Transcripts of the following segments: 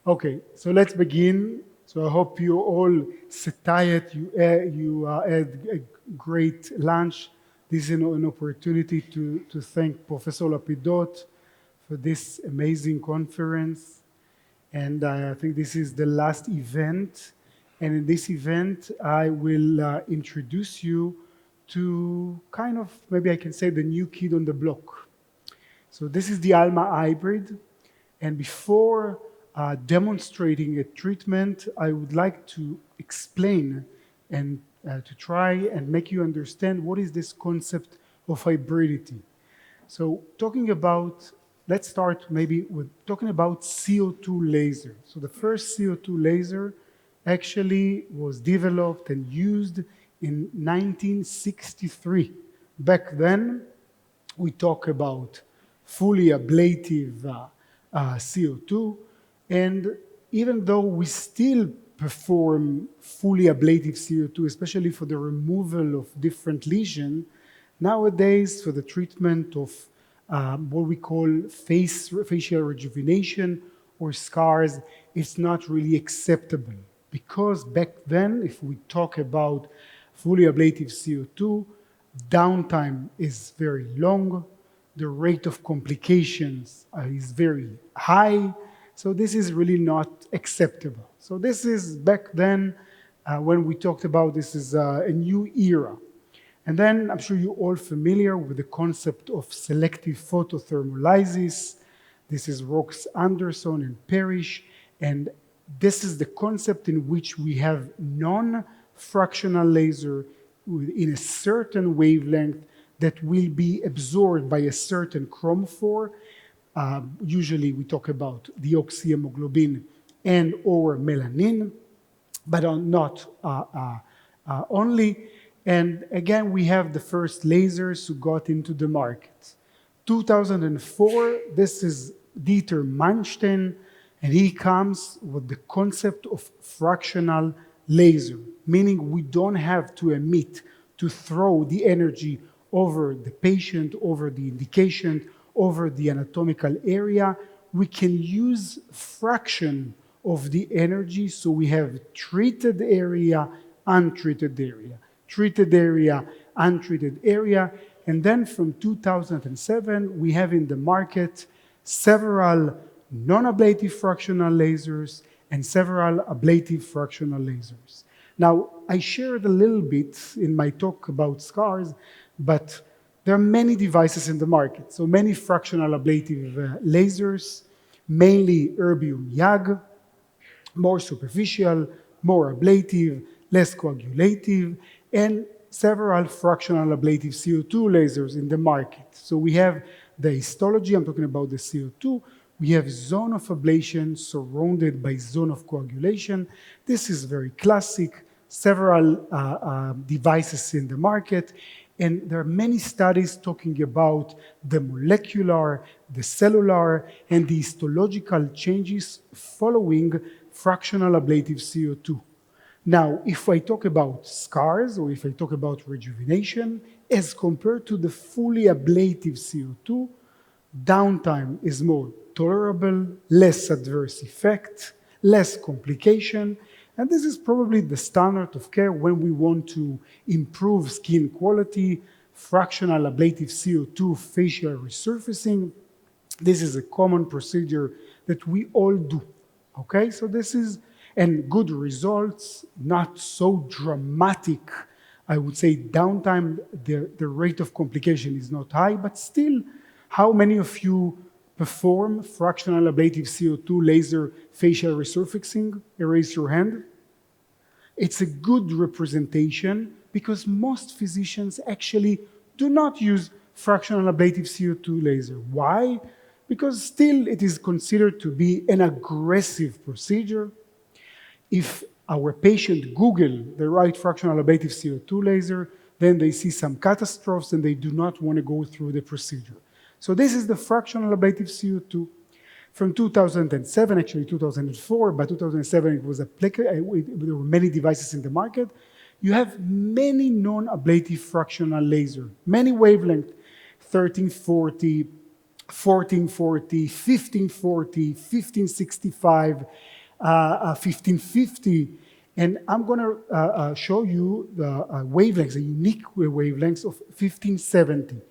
Okay, so let's begin. So I hope you all satiate, you had a great lunch. This is an opportunity to thank Professor Lapidot for this amazing conference. And I think this is the last event. And in this event, I will introduce you to kind of, maybe I can say, the new kid on the block. So this is the Alma Hybrid. And before demonstrating a treatment, I would like to explain and to try and make you understand what is this concept of hybridity. So talking about, let's start maybe with talking about CO2 laser. So the first CO2 laser actually was developed and used in 1963. Back then, we talk about fully ablative CO2, and even though we still perform fully ablative CO2, especially for the removal of different lesions, nowadays for the treatment of what we call facial rejuvenation or scars, it's not really acceptable. Because back then, if we talk about fully ablative CO2, downtime is very long, the rate of complications is very high, so this is really not acceptable. So this is back then when we talked about this is a new era. And then I'm sure you're all familiar with the concept of selective photothermolysis. This is Rox Anderson and Parrish, and this is the concept in which we have non-fractional laser in a certain wavelength that will be absorbed by a certain chromophore. Usually we talk about deoxyhemoglobin and or melanin, but not only. And again, we have the first lasers who got into the market. 2004, this is Dieter Manstein, and he comes with the concept of fractional laser, meaning we don't have to emit, to throw the energy over the patient, over the indication, over the anatomical area. We can use fraction of the energy, so we have treated area, untreated area, treated area, untreated area. And then from 2007, we have in the market several non-ablative fractional lasers and several ablative fractional lasers. Now, I shared a little bit in my talk about scars, but there are many devices in the market. So many fractional ablative lasers, mainly erbium YAG, more superficial, more ablative, less coagulative, and several fractional ablative CO2 lasers in the market. So we have the histology, I'm talking about the CO2. We have zone of ablation surrounded by zone of coagulation. This is very classic, several devices in the market. And there are many studies talking about the molecular, the cellular, and the histological changes following fractional ablative CO2. Now, if I talk about scars or if I talk about rejuvenation, as compared to the fully ablative CO2, downtime is more tolerable, less adverse effect, less complication, and this is probably the standard of care when we want to improve skin quality, fractional ablative CO2 facial resurfacing. This is a common procedure that we all do, okay? So this is, and good results, not so dramatic. I would say downtime, the rate of complication is not high, but still, how many of you perform fractional ablative CO2 laser facial resurfacing? Raise your hand. It's a good representation because most physicians actually do not use fractional ablative CO2 laser. Why? Because still it is considered to be an aggressive procedure. If our patient Google the right fractional ablative CO2 laser, then they see some catastrophes and they do not want to go through the procedure. So this is the fractional ablative CO2. From 2007, actually 2004, but 2007 it was applicable, there were many devices in the market. You have many non-ablative fractional laser, many wavelength, 1340, 1440, 1540, 1565, 1550, and I'm going to show you the wavelengths, the unique wavelengths of 1570.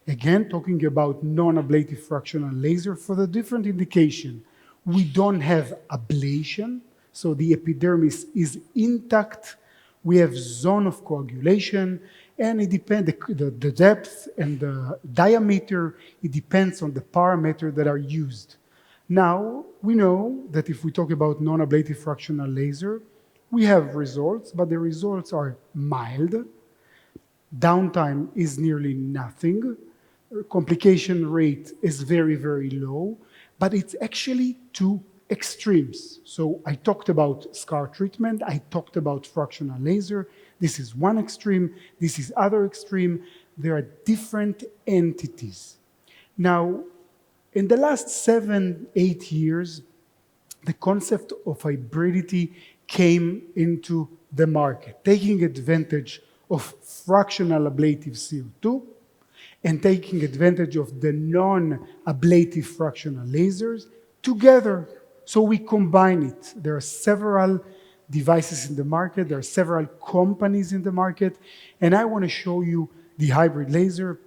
Again, talking about non-ablative fractional laser for the different indication. We don't have ablation, so the epidermis is intact. We have zone of coagulation, and it depends, the depth and the diameter, it depends on the parameter that are used. Now, we know that if we talk about non-ablative fractional laser, we have results, but the results are mild. Downtime is nearly nothing. Complication rate is very, very low, but it's actually two extremes. So I talked about scar treatment, I talked about fractional laser. This is one extreme, this is other extreme. There are different entities. Now, in the last 7-8 years, the concept of hybridity came into the market, taking advantage of fractional ablative CO2 and taking advantage of the non-ablative fractional lasers together. So we combine it. There are several devices in the market, there are several companies in the market, and I want to show you the hybrid laser.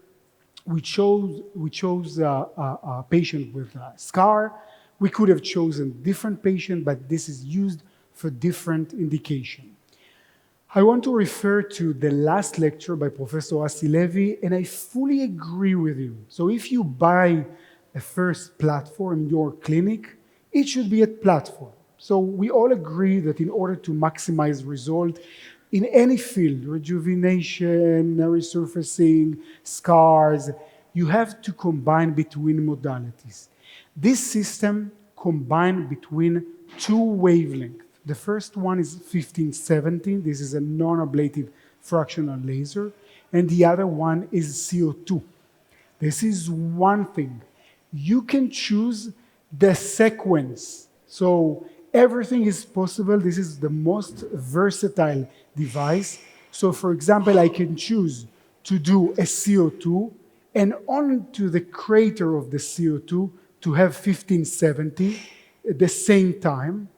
We chose a patient with a scar. We could have chosen different patient, but this is used for different indication. I want to refer to the last lecture by Professor Assi Levy, and I fully agree with you. So if you buy a first platform in your clinic, it should be a platform. So we all agree that in order to maximize result in any field, rejuvenation, resurfacing, scars, you have to combine between modalities. This system combined between two wavelengths. The first one is 1570. This is a non-ablative fractional laser. And the other one is CO2. This is one thing. You can choose the sequence. So everything is possible. This is the most versatile device. So for example, I can choose to do a CO2 and onto the crater of the CO2 to have 1570 at the same time.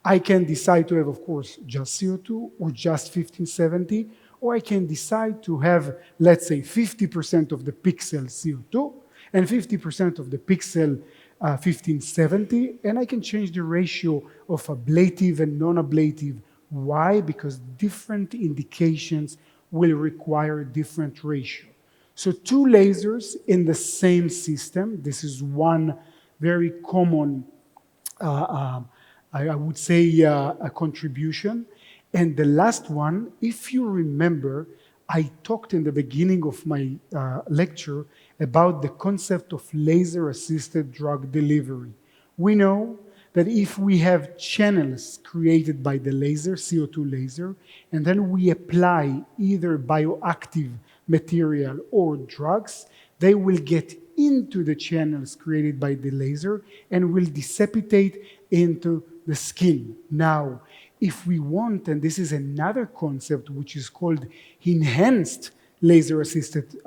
I can decide to have, of course, just CO2 or just 1570, or I can decide to have, let's say, 50% of the pixel CO2 and 50% of the pixel 1570, and I can change the ratio of ablative and non-ablative. Why? Because different indications will require different ratio. So two lasers in the same system. This is one very common, I would say, a contribution. And the last one, if you remember, I talked in the beginning of my lecture about the concept of laser-assisted drug delivery. We know that if we have channels created by the laser, CO2 laser, and then we apply either bioactive material or drugs, they will get into the channels created by the laser and will dissipate into the skin. Now, if we want, and this is another concept which is called enhanced laser-assisted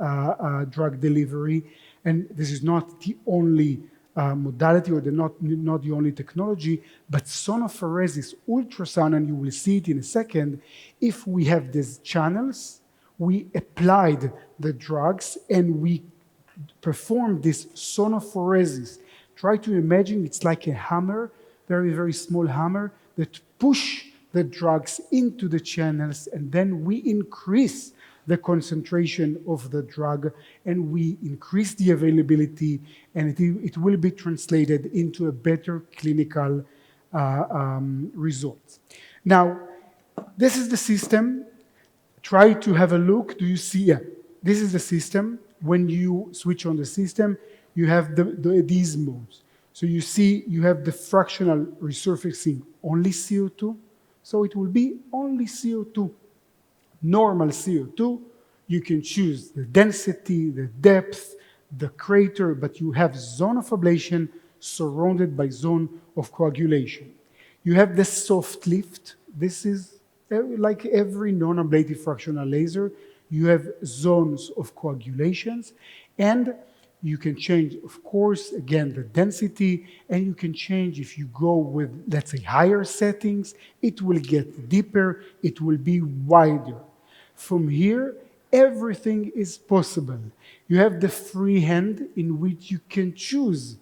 drug delivery, and this is not the only modality or not the only technology, but sonophoresis ultrasound, and you will see it in a second. If we have these channels, we applied the drugs and we perform this sonophoresis. Try to imagine it's like a hammer, very, very small hammer that push the drugs into the channels, and then we increase the concentration of the drug and we increase the availability, and it will be translated into a better clinical result. Now, this is the system. Try to have a look. Do you see? Yeah, this is the system. When you switch on the system, you have these modes. So you see you have the fractional resurfacing only CO2. So it will be only CO2. Normal CO2, you can choose the density, the depth, the crater, but you have zone of ablation surrounded by zone of coagulation. You have the soft lift. This is like every non-ablative fractional laser. You have zones of coagulations, and You can change, of course, again, the density, and you can change if you go with, let's say, higher settings, it will get deeper, it will be wider. From here, everything is possible. You have the free hand in which you can choose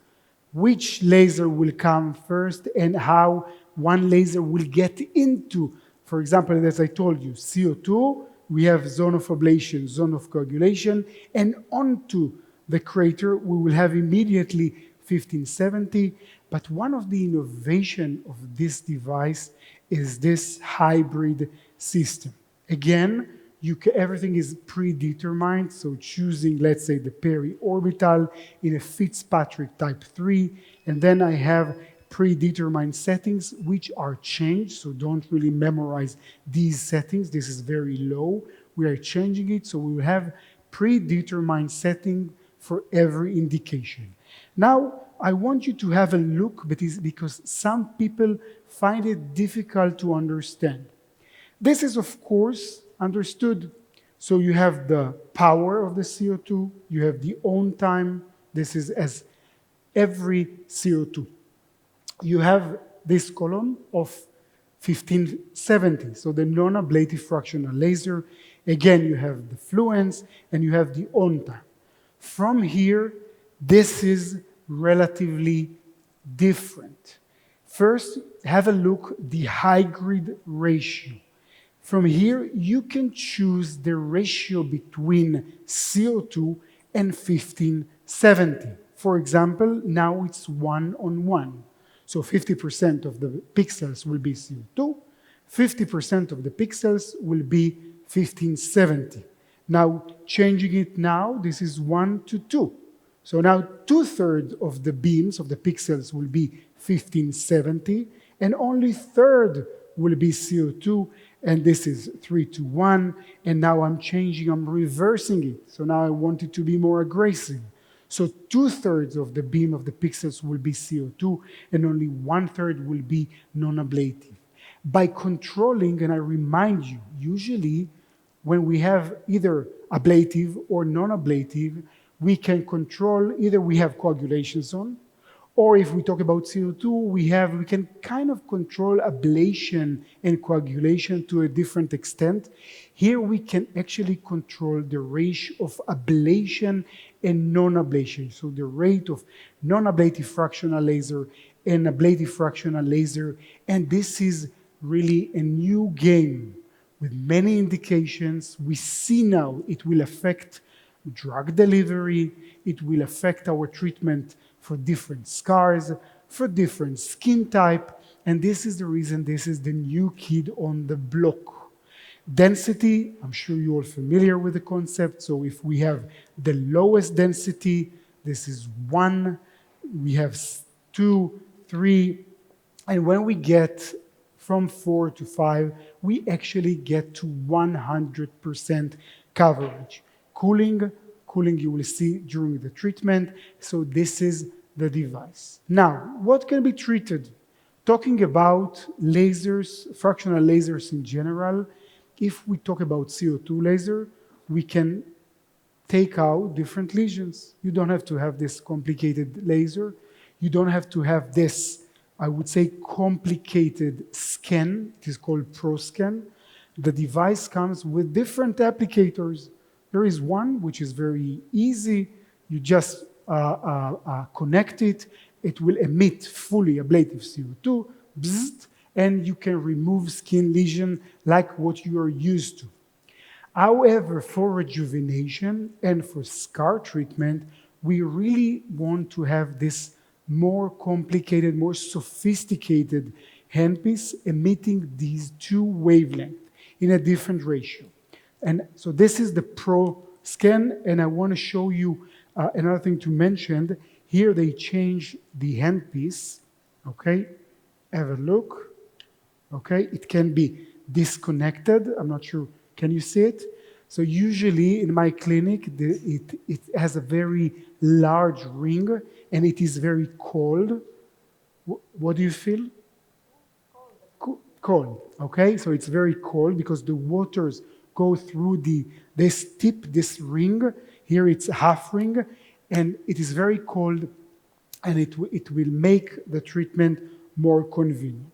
which laser will come first and how one laser will get into, for example, as I told you, CO2, we have zone of ablation, zone of coagulation, and onto the crater, we will have immediately 1570. But one of the innovation of this device is this hybrid system. Again, everything is predetermined, so choosing, let's say, the peri-orbital in a Fitzpatrick type 3, and then I have predetermined settings which are changed, so don't really memorize these settings. This is very low. We are changing it, so we will have predetermined setting for every indication. Now, I want you to have a look, but it's because some people find it difficult to understand. This is, of course, understood. So you have the power of the CO2, you have the on time. This is as every CO2. You have this column of 1570, so the non-ablative fractional laser. Again, you have the fluence and you have the on time. From here, this is relatively different. First, have a look the hybrid ratio. From here, you can choose the ratio between CO2 and 1570. For example, now it's 1:1. So 50% of the pixels will be CO2, 50% of the pixels will be 1570. Now, changing it now, this is 1:2. So now 2/3 of the beams of the pixels will be 1570, and only 1/3 will be CO2, and this is 3:1, and now I'm changing, I'm reversing it. So now I want it to be more aggressive. So 2/3 of the beam of the pixels will be CO2, and only 1/3 will be non-ablative. By controlling, and I remind you, usually when we have either ablative or non-ablative, we can control, either we have coagulation zone, or if we talk about CO2, we can kind of control ablation and coagulation to a different extent. Here we can actually control the ratio of ablation and non-ablation. So the rate of non-ablative fractional laser and ablative fractional laser. And this is really a new game with many indications. We see now it will affect drug delivery, it will affect our treatment for different scars, for different skin type, and this is the reason this is the new kid on the block. Density, I'm sure you're all familiar with the concept, so if we have the lowest density, this is 1, we have 2, 3, and when we get from 4 to 5, we actually get to 100% coverage. Cooling you will see during the treatment. So this is the device. Now, what can be treated? Talking about lasers, fractional lasers in general, if we talk about CO2 laser, we can take out different lesions. You don't have to have this complicated laser. You don't have to have this, I would say, complicated scan. It is called ProScan. The device comes with different applicators. There is one which is very easy. You just connect it. It will emit fully ablative CO2, bzzzt, and you can remove skin lesion like what you are used to. However, for rejuvenation and for scar treatment, we really want to have this more complicated, more sophisticated handpiece emitting these two wavelengths in a different ratio. And so this is the Pro Scan, and I want to show you another thing to mention. Here they change the handpiece, okay? Have a look, okay? It can be disconnected. I'm not sure, can you see it? So usually in my clinic, it has a very large ring, and it is very cold. What do you feel? Cold, okay? So it's very cold because the waters go through this tip, this ring. Here it's half ring, and it is very cold, and it will make the treatment more convenient.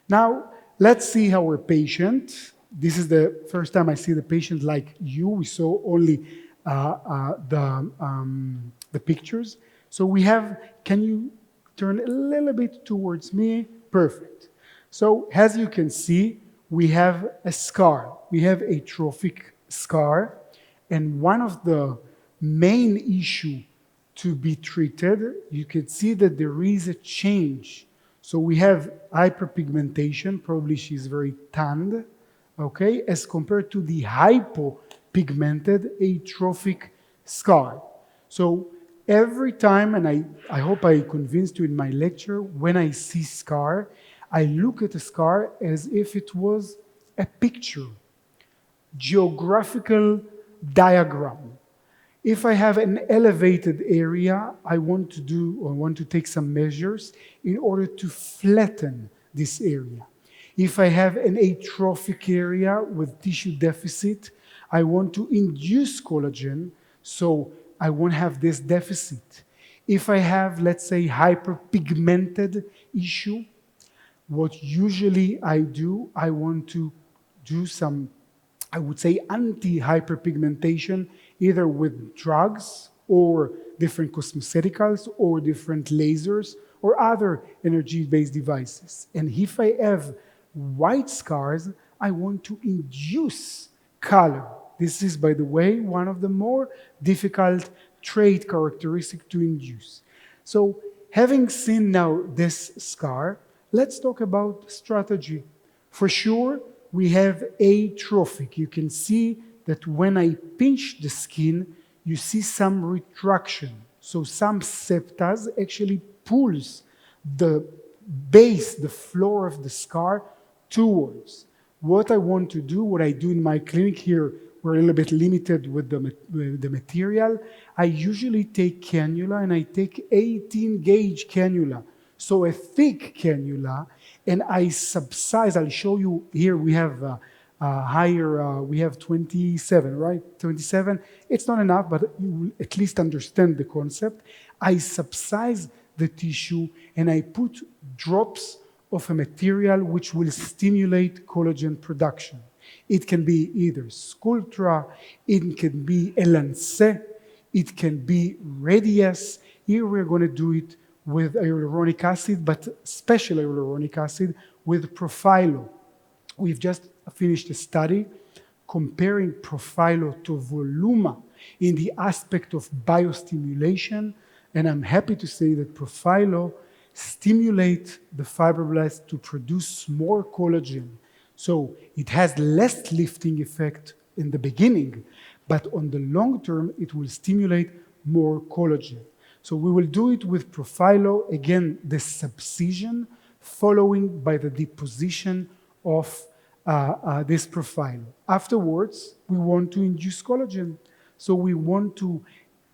Now, let's see our patient. This is the first time I see the patient like you. We saw only the pictures. So we have, can you turn a little bit towards me? Perfect. So as you can see, we have a scar. We have a trophic scar. And one of the main issue to be treated, you can see that there is a change. So we have hyperpigmentation, probably she's very tanned, okay, as compared to the hypopigmented atrophic scar. So every time, and I hope I convinced you in my lecture, when I see scar, I look at a scar as if it was a picture, geographical diagram. If I have an elevated area, I want to take some measures in order to flatten this area. If I have an atrophic area with tissue deficit, I want to induce collagen, so I won't have this deficit. If I have, let's say, hyperpigmented issue, what usually I do, I want to do some, I would say, anti-hyperpigmentation, either with drugs or different cosmeceuticals or different lasers or other energy-based devices. And if I have white scars, I want to induce color. This is, by the way, one of the more difficult trait characteristic to induce. So having seen now this scar, let's talk about strategy. For sure, we have atrophic. You can see that when I pinch the skin, you see some retraction. So some septas actually pulls the base, the floor of the scar towards. What I want to do, what I do in my clinic here, we're a little bit limited with the material. I usually take cannula, and I take 18 gauge cannula. So a thick cannula, and I subsize. I'll show you here. We have we have 27, right? 27. It's not enough, but you will at least understand the concept. I subsize the tissue, and I put drops of a material which will stimulate collagen production. It can be either Sculptra, it can be Elance, it can be Radius. Here we're going to do it with hyaluronic acid, but special hyaluronic acid with Profilo. We've just finished a study comparing Profilo to Voluma in the aspect of biostimulation, and I'm happy to say that Profilo stimulates the fibroblasts to produce more collagen. So it has less lifting effect in the beginning, but on the long term, it will stimulate more collagen. So we will do it with Profilo, again, the subcision, following by the deposition of this Profilo. Afterwards, we want to induce collagen. So we want to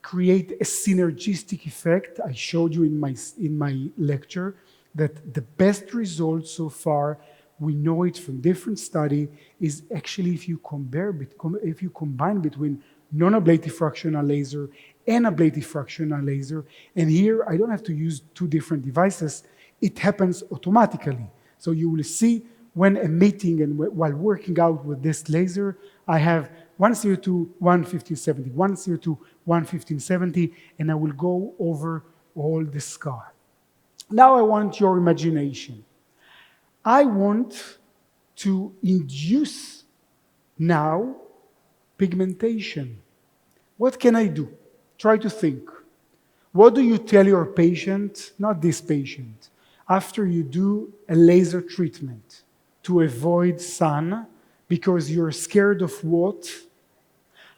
create a synergistic effect. I showed you in my lecture that the best result so far, we know it from different study, is actually if you combine between non-ablative fractional laser and ablative fractional laser. And here I don't have to use two different devices. It happens automatically. So you will see when emitting and while working out with this laser, I have 102, 11570, 102, 11570, and I will go over all the scar. Now I want your imagination. I want to induce now pigmentation. What can I do? Try to think. What do you tell your patient, not this patient, after you do a laser treatment to avoid sun because you're scared of what?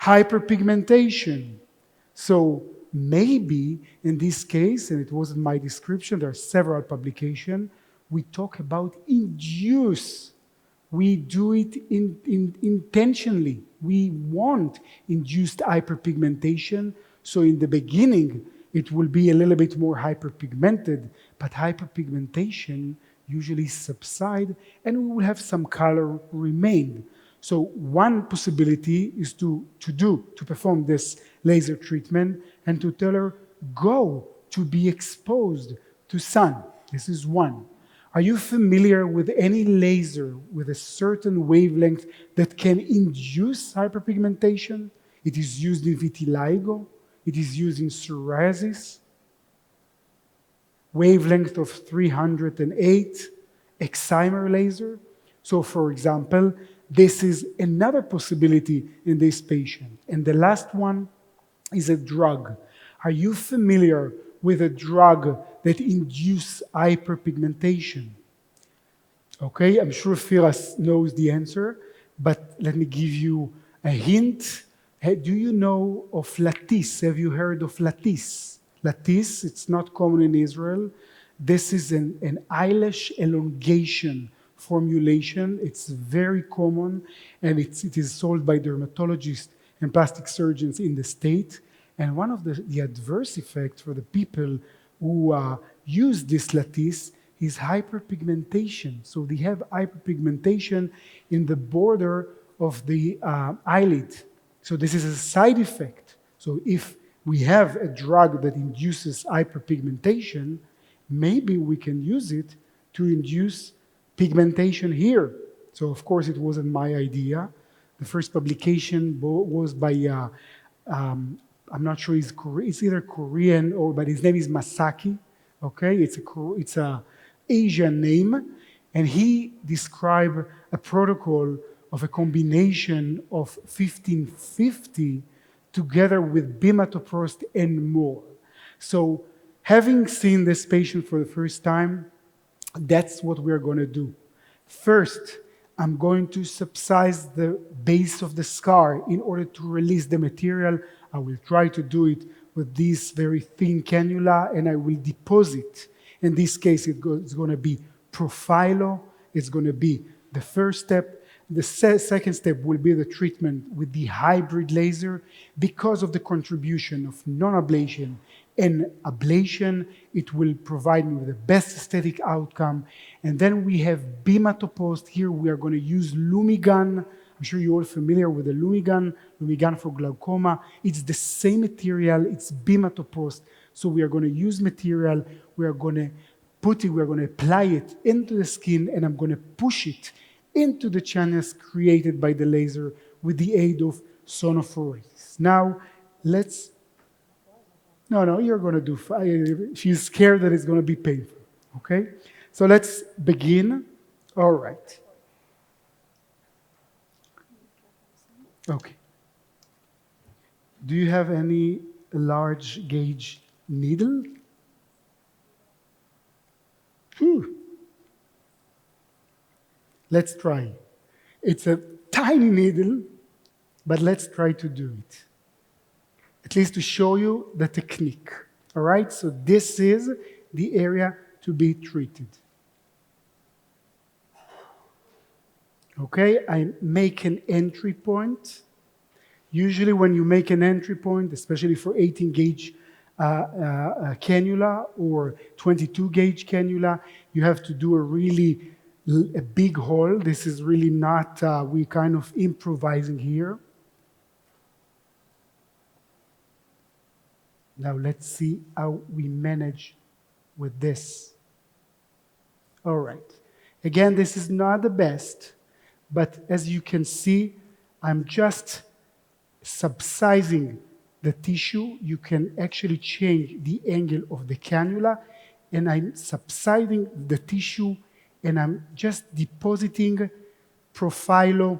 Hyperpigmentation. So maybe in this case, and it wasn't my description, there are several publications, we talk about induce. We do it intentionally. We want induced hyperpigmentation. So in the beginning, it will be a little bit more hyperpigmented, but hyperpigmentation usually subside and we will have some color remain. So one possibility is to perform this laser treatment and to tell her, go to be exposed to sun. This is one. Are you familiar with any laser with a certain wavelength that can induce hyperpigmentation? It is used in vitiligo. It is used in psoriasis. Wavelength of 308, excimer laser. So for example, this is another possibility in this patient. And the last one is a drug. Are you familiar with a drug that induces hyperpigmentation? Okay, I'm sure Firas knows the answer, but let me give you a hint. Do you know of lattice? Have you heard of lattice? Lattice, it's not common in Israel. This is an eyelash elongation formulation. It's very common, and it is sold by dermatologists and plastic surgeons in the state. And one of the adverse effects for the people who use this lattice is hyperpigmentation. So they have hyperpigmentation in the border of the eyelid. So this is a side effect. So if we have a drug that induces hyperpigmentation, maybe we can use it to induce pigmentation here. So of course it wasn't my idea. The first publication was by, I'm not sure it's either Korean but his name is Masaki. Okay, it's a Asian name, and he described a protocol of a combination of 1550 together with bimatoprost and more. So having seen this patient for the first time, that's what we're going to do. First, I'm going to subcise the base of the scar in order to release the material. I will try to do it with this very thin cannula, and I will deposit. In this case, it's going to be Purofilo. It's going to be the first step. The second step will be the treatment with the hybrid laser. Because of the contribution of non-ablation and ablation, it will provide me with the best aesthetic outcome. And then we have bimatoprost. Here we are going to use Lumigan. I'm sure you're all familiar with the Lumigan for glaucoma. It's the same material, it's bimatoprost. So we are going to use material, we are going to put it, we are going to apply it into the skin, and I'm going to push it into the channels created by the laser with the aid of sonophoresis. Now, No, you're going to do, she's scared that it's going to be painful, okay? So let's begin. All right. Okay. Do you have any large gauge needle? Let's try. It's a tiny needle, but let's try to do it. At least to show you the technique. All right? So this is the area to be treated. Okay, I make an entry point. Usually when you make an entry point, especially for 18 gauge cannula or 22 gauge cannula, you have to do a big hole. This is really not, we kind of improvising here. Now let's see how we manage with this. All right. Again, this is not the best, but as you can see, I'm just subcising the tissue. You can actually change the angle of the cannula, and I'm subsiding the tissue, and I'm just depositing Purofilo,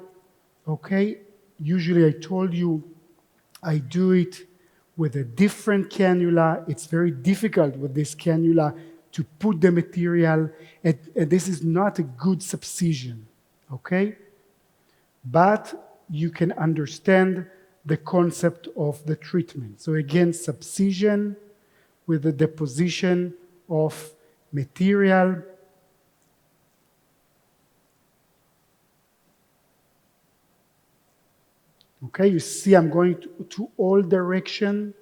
okay? Usually I told you I do it with a different cannula. It's very difficult with this cannula to put the material, and this is not a good subcision, okay? But you can understand the concept of the treatment. So again, subcision with the deposition of material. Okay, you see I'm going to all direction.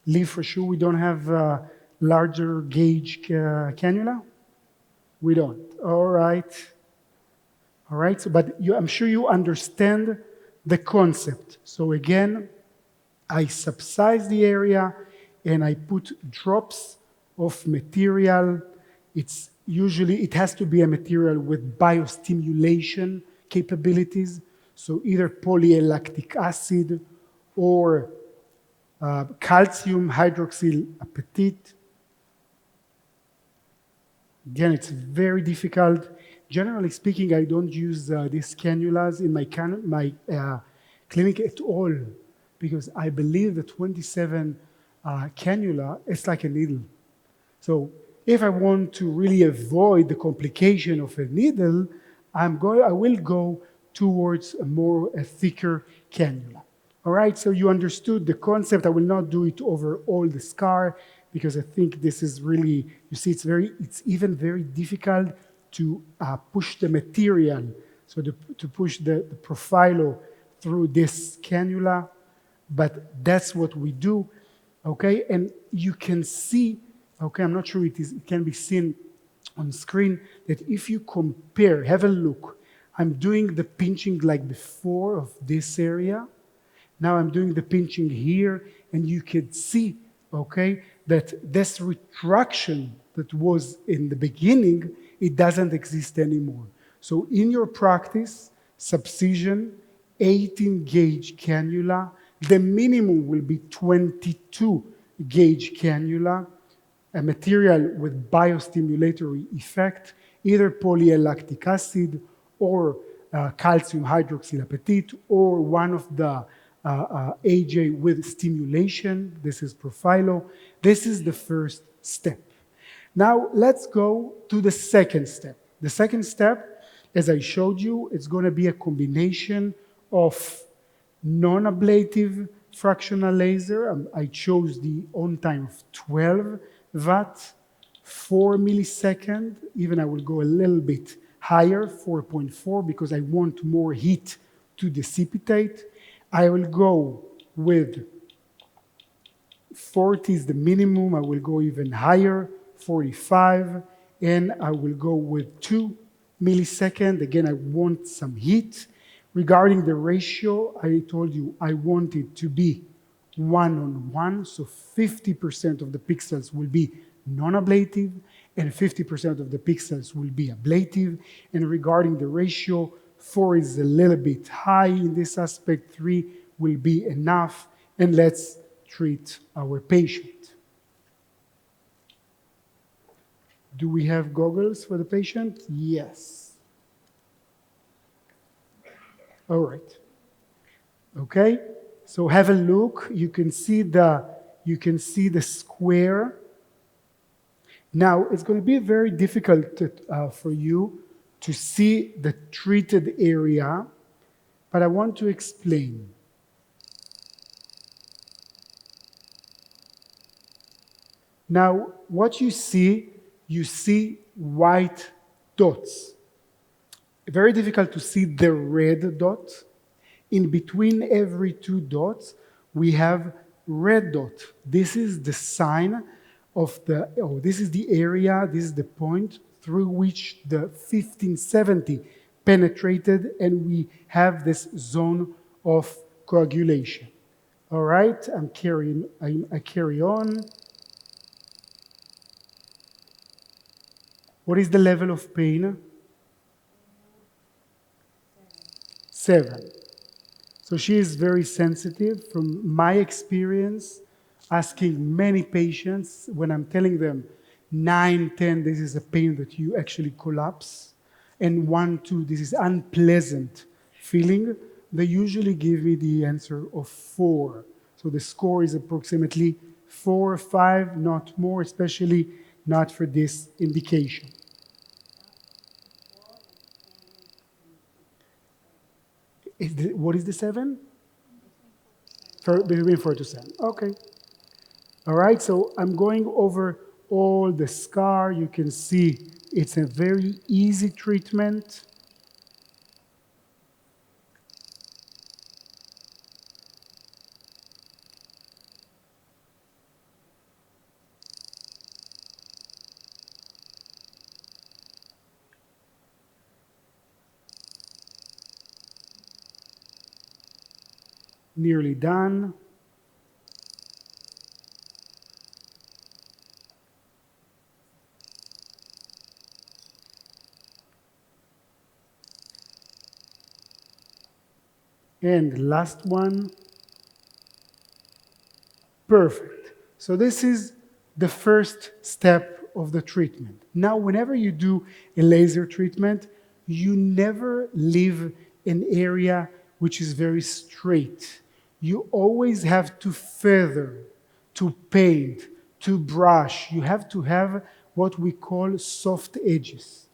Lee, for sure we don't have larger gauge cannula? We don't. All right. All right, so, but I'm sure you understand the concept. So again, I subsize the area and I put drops of material. It has to be a material with biostimulation capabilities. So either polylactic acid or calcium hydroxyl apatite. Again, it's very difficult. Generally speaking, I don't use these cannulas in my clinic at all because I believe the 27 cannula is like a needle. So if I want to really avoid the complication of a needle, I will go towards a thicker cannula. All right, so you understood the concept. I will not do it over all the scar because I think this is really, you see, it's even very difficult to push the material, so to push the profilo through this cannula, but that's what we do, okay? And you can see, okay, I'm not sure it can be seen on screen, that if you compare, have a look, I'm doing the pinching like before of this area. Now I'm doing the pinching here, and you can see, okay, that this retraction that was in the beginning, it doesn't exist anymore. So in your practice, subcision, 18 gauge cannula, the minimum will be 22 gauge cannula, a material with biostimulatory effect, either polylactic acid or calcium hydroxyl apatite, or one of the AJ with stimulation. This is Profilo. This is the first step. Now let's go to the second step. The second step, as I showed you, it's going to be a combination of non-ablative fractional laser. I chose the on time of 12 watt, 4 millisecond. Even I will go a little bit higher, 4.4, because I want more heat to dissipate. I will go with 40 is the minimum. I will go even higher, 45, and I will go with 2 milliseconds. Again, I want some heat. Regarding the ratio, I told you I want it to be 1:1, so 50% of the pixels will be non-ablative and 50% of the pixels will be ablative. And regarding the ratio, 4 is a little bit high in this aspect, 3 will be enough, and let's treat our patient. Do we have goggles for the patient? Yes. All right. Okay, so have a look. You can see the square. Now, it's going to be very difficult for you to see the treated area, but I want to explain. Now, what you see white dots. Very difficult to see the red dot. In between every 2 dots, we have red dot. This is the sign of this is the area, this is the point through which the 1570 penetrated, and we have this zone of coagulation. All right, I carry on. What is the level of pain? 7. So she is very sensitive. From my experience, asking many patients, when I'm telling them 9, 10, this is a pain that you actually collapse, and 1, 2, this is unpleasant feeling, they usually give me the answer of 4. So the score is approximately 4 or 5, not more, especially not for this indication. What is the 7? Between 4 to 7. Okay. All right, so I'm going over all the scar. You can see it's a very easy treatment. Nearly done. And last one. Perfect. So this is the first step of the treatment. Now, whenever you do a laser treatment, you never leave an area which is very straight. You always have to feather, to paint, to brush. You have to have what we call soft edges.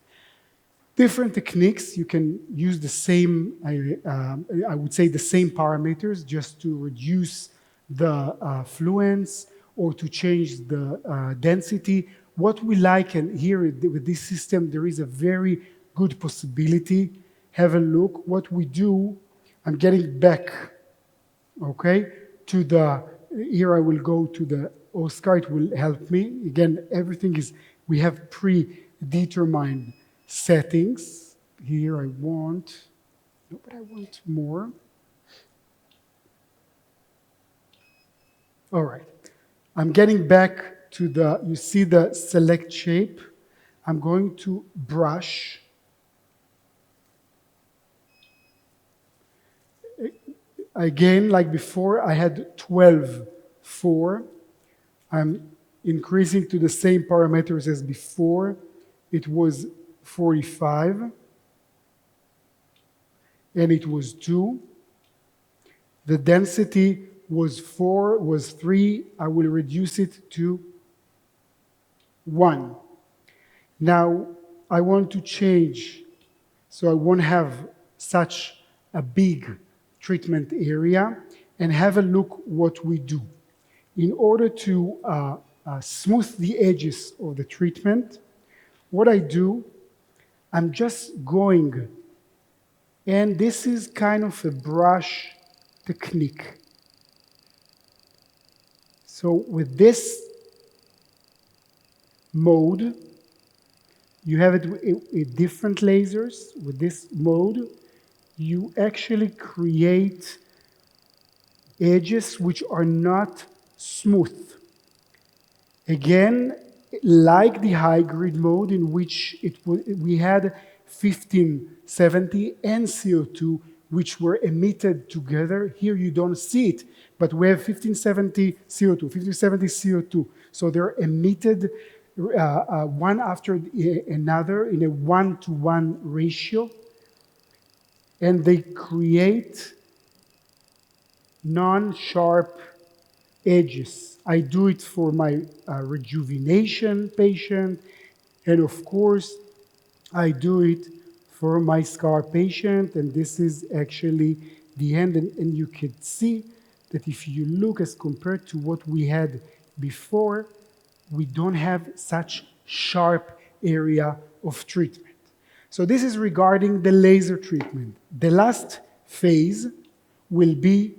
Different techniques, you can use the same, I would say the same parameters just to reduce the fluence or to change the density. What we like, and here with this system, there is a very good possibility. Have a look. What we do, I'm getting back, okay, to the, here I will go to the Oscar, it will help me. Again, everything is, we have predetermined settings. Here I want, no, but I want more. All right, I'm getting back to the, you see the select shape. I'm going to brush. Again, like before, I had 12, 4. I'm increasing to the same parameters as before. It was 45, and it was 2. The density was 4, was 3. I will reduce it to 1. Now, I want to change, so I won't have such a big treatment area, and have a look what we do. In order to smooth the edges of the treatment, what I do, I'm just going, and this is kind of a brush technique. So with this mode, you have it with different lasers. With this mode, you actually create edges which are not smooth. Again, like the hybrid mode in which we had 1570 and CO2 which were emitted together. Here you don't see it, but we have 1570 CO2, 1570 CO2. So they're emitted one after another in a 1-to-1 ratio, and they create non-sharp edges. I do it for my rejuvenation patient, and of course, I do it for my scar patient, and this is actually the end. And you can see that if you look as compared to what we had before, we don't have such sharp area of treatment. So this is regarding the laser treatment. The last phase will be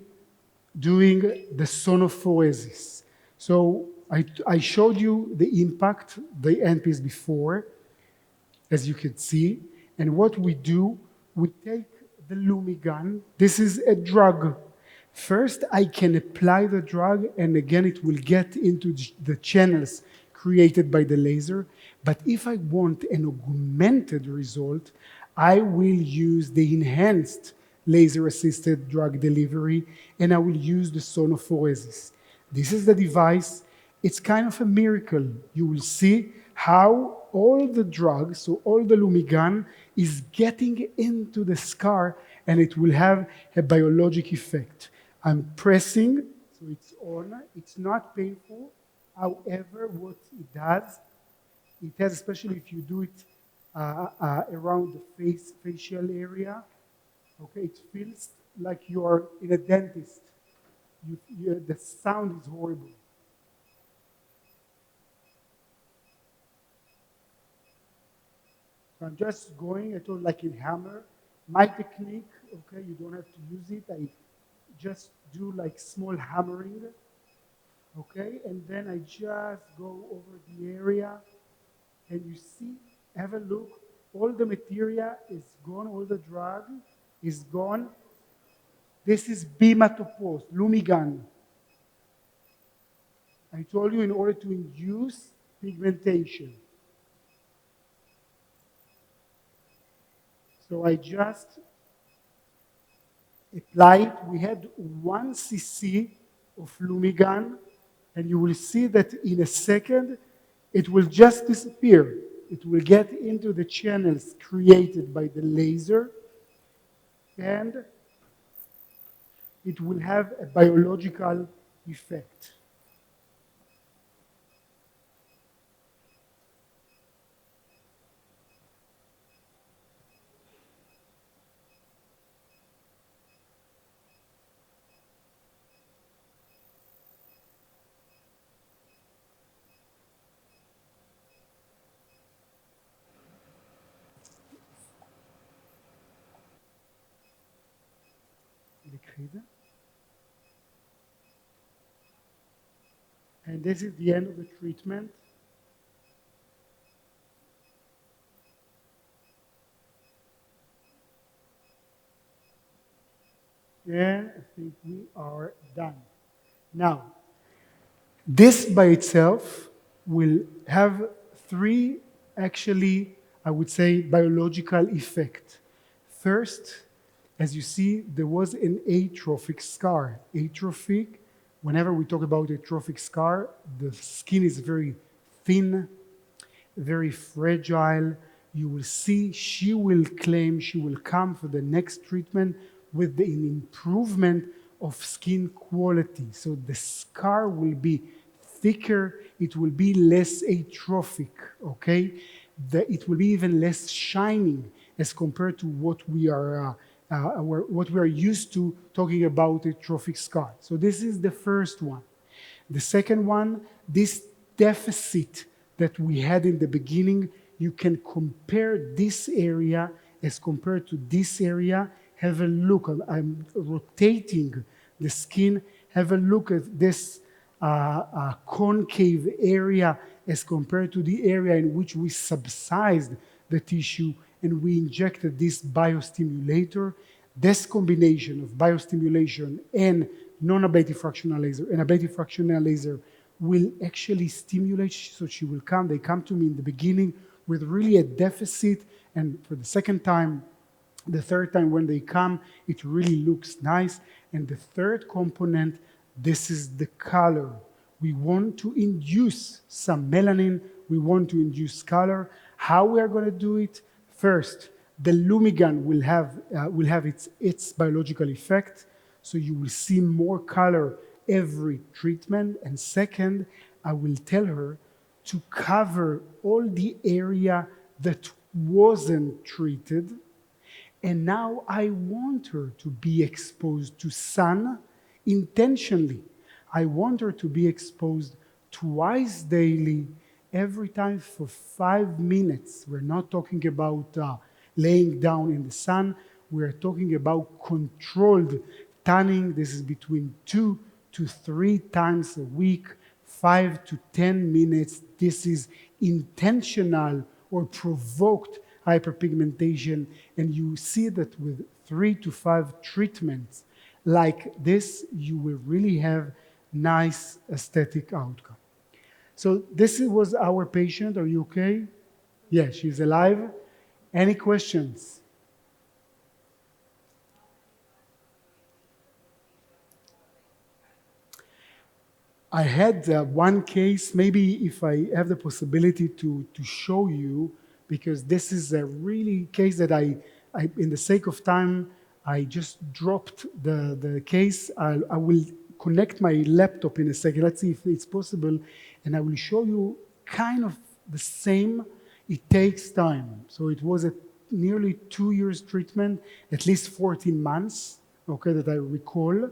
doing the sonophoresis. So I showed you the impact, the handpiece before, as you can see. And what we do, we take the Lumigan. This is a drug. First, I can apply the drug, and again, it will get into the channels created by the laser. But if I want an augmented result, I will use the enhanced laser-assisted drug delivery, and I will use the sonophoresis. This is the device. It's kind of a miracle. You will see how all the drugs, so all the Lumigan, is getting into the scar, and it will have a biologic effect. I'm pressing, so it's on. It's not painful. However, what it does, it has, especially if you do it around the facial area, okay, it feels like you're in a dentist. The sound is horrible. So I'm just going at all like in hammer. My technique, okay, you don't have to use it. I just do like small hammering, okay, and then I just go over the area, and you see, have a look, all the material is gone, all the drug is gone. This is bimatopos, Lumigan. I told you in order to induce pigmentation. So I just applied, we had 1 cc of Lumigan, and you will see that in a second, it will just disappear. It will get into the channels created by the laser, and it will have a biological effect. And this is the end of the treatment. And I think we are done. Now, this by itself will have 3, actually, I would say, biological effects. First, as you see, there was an atrophic scar. Atrophic, whenever we talk about atrophic scar, the skin is very thin, very fragile. You will see she will claim she will come for the next treatment with an improvement of skin quality. So the scar will be thicker, it will be less atrophic, okay? It will be even less shining as compared to what we are used to talking about atrophic scar. So this is the first one. The second one, this deficit that we had in the beginning, you can compare this area as compared to this area. Have a look. I'm rotating the skin. Have a look at this concave area as compared to the area in which we subsidized the tissue and we injected this biostimulator. This combination of biostimulation and non-ablative fractional laser and ablative fractional laser will actually stimulate, so she will come. They come to me in the beginning with really a deficit, and for the second time, the third time when they come, it really looks nice. And the third component, this is the color. We want to induce some melanin. We want to induce color. How we are going to do it? First, the Lumigan will have its biological effect, so you will see more color every treatment. And second, I will tell her to cover all the area that wasn't treated. And now I want her to be exposed to sun intentionally. I want her to be exposed twice daily, every time for 5 minutes. We're not talking about laying down in the sun. We're talking about controlled tanning. This is between 2 to 3 times a week, 5 to 10 minutes. This is intentional or provoked hyperpigmentation, and you see that with 3 to 5 treatments like this, you will really have nice aesthetic outcome. So this was our patient. Are you okay? Yeah, she's alive. Any questions? I had one case, maybe if I have the possibility to show you, because this is a really case that I in the sake of time, I just dropped the case. I will connect my laptop in a second. Let's see if it's possible. And I will show you kind of the same. It takes time. So it was a nearly 2 years treatment, at least 14 months, okay, that I recall.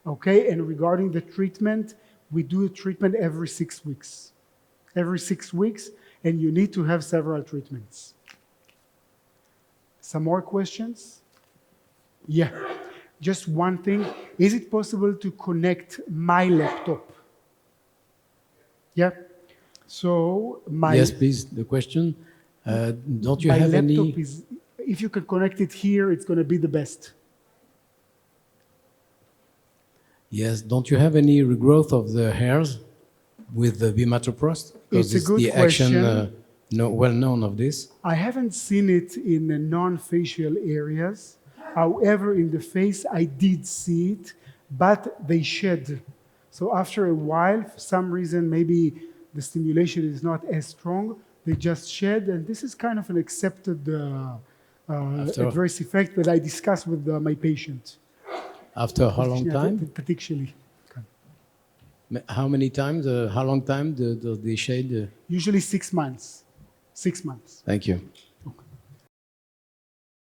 Okay, and regarding the treatment, we do a treatment every 6 weeks. Every 6 weeks, and you need to have several treatments. Some more questions? Yeah. Just one thing. Is it possible to connect my laptop? Yeah. So my... Yes, please, the question. Don't you have my laptop any... is, if you can connect it here, it's going to be the best. 'Cause I have a laptop here, but I don't have any... If you can connect it here, it's going to be the best. 'Cause I have a laptop here, but my laptop is, if you can connect it here, it's going to be the best. Yes. Don't you have any regrowth of the hairs with the bimatoprost? It's a good the action question. well known of this. I haven't seen it in the non-facial areas. However, in the face, I did see it, but they shed. So after a while, for some reason, maybe the stimulation is not as strong, they just shed, and this is kind of an accepted adverse effect that I discuss with my patient. After how long time? Particularly. How many times? How long time does the shade? Usually 6 months. 6 months. Thank you.